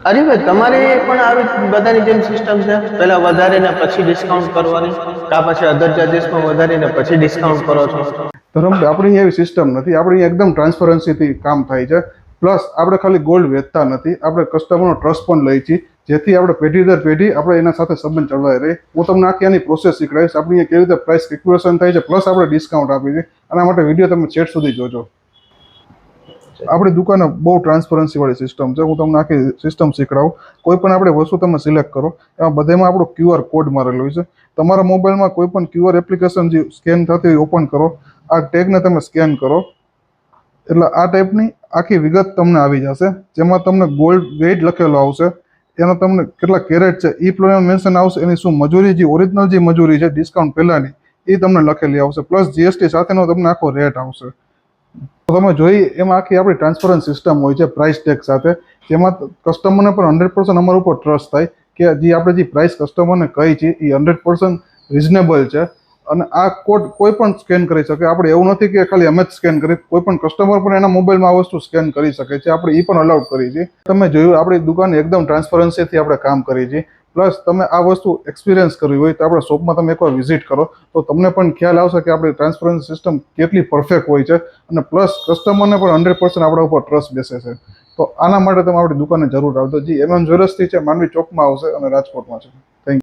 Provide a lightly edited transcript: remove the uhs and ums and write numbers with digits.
અરે ભાઈ તમારે પણ આવી બધાની જેમ સિસ્ટમ છે પહેલા વધારીને પછી ડિસ્કાઉન્ટ કરવાની કા પછી અધર ચાર્જિસમાં વધારીને પછી ડિસ્કાઉન્ટ કરો છો? ધરમભાઈ આપણી એવી સિસ્ટમ નથી, આપણે એકદમ ટ્રાન્સપરન્સીથી કામ થાય છે. પ્લસ આપણે ખાલી ગોલ્ડ વેચતા નથી, આપણે કસ્ટમરનો ટ્રસ્ટ પણ લઈએ છીએ, જેથી આપણે પેઢી દર પેઢી આપણે એના સાથે સંબંધ જળવાઈ રહે. હું તમને આખી આની પ્રોસેસ શીખવાડીશ, આપણી અહીંયા કેવી રીતે પ્રાઇસ કેલ્ક્યુલેશન થાય છે, પ્લસ આપણે ડિસ્કાઉન્ટ આપીએ છીએ. આના માટે વિડીયો તમે છેડ સુધી જોજો. આપણી દુકાને બહુ ટ્રાન્સપરન્સી વાળી સિસ્ટમ છે. હું તમને આખી સિસ્ટમ શીખડાવું. કોઈ પણ આપણે વસ્તુ તમે સિલેક્ટ કરો, એમાં બધામાં આપણો QR કોડ મારેલો હોય છે. તમારા મોબાઈલમાં કોઈ પણ QR એપ્લિકેશન જે સ્કેન થતી હોય ઓપન કરો, આ ટેગને તમે સ્કેન કરો એટલે આ ટાઈપની આખી વિગત તમને આવી જશે, જેમાં તમને ગોલ્ડ વેઇટ લખેલો આવશે, એનો તમને કેટલા કેરેટ છે એ પ્રમાણે મેન્શન આવશે, એની શું મજૂરી, જે ઓરિજિનલ જે મજૂરી છે ડિસ્કાઉન્ટ પહેલાંની એ તમને લખેલી આવશે, પ્લસ GST સાથેનો તમને આખો રેટ આવશે. તો તમે જોઈ એમાં આખી આપણી ટ્રાન્સપરન્ટ સિસ્ટમ હોય છે પ્રાઇસ ટેગ સાથે, જેમાં કસ્ટમરને પણ 100% અમારા ઉપર ટ્રસ્ટ થાય કે જે આપણે જે પ્રાઇસ કસ્ટમરને કહી છે એ 100% રિઝનેબલ છે. અને આ કોડ કોઈ પણ સ્કેન કરી શકે. આપણે એવું નથી કે ખાલી અમે જ સ્કેન કરી, કોઈ પણ કસ્ટમર પણ એના મોબાઈલમાં આ વસ્તુ સ્કેન કરી શકે છે. આપણે એ પણ અલાઉડ કરી છે. તમે જોયું આપણી દુકાન એકદમ ટ્રાન્સપરન્સીથી આપણે કામ કરી છે. પ્લસ તમે આ વસ્તુ એક્સપિરિયન્સ કરવી હોય તો આપણા શોપમાં તમે એકવાર વિઝિટ કરો તો તમને પણ ખ્યાલ આવશે કે આપણી ટ્રાન્સપરન્સી સિસ્ટમ કેટલી પરફેક્ટ હોય છે. અને પ્લસ કસ્ટમરને પણ 100% આપણા ઉપર ટ્રસ્ટ બેસે છે. તો આના માટે તમે આપણી દુકાને જરૂર આવજો. જે MM જ્વેલર્સથી છે, માંડવી ચોકમાં આવશે અને રાજકોટમાં છે. Thank you.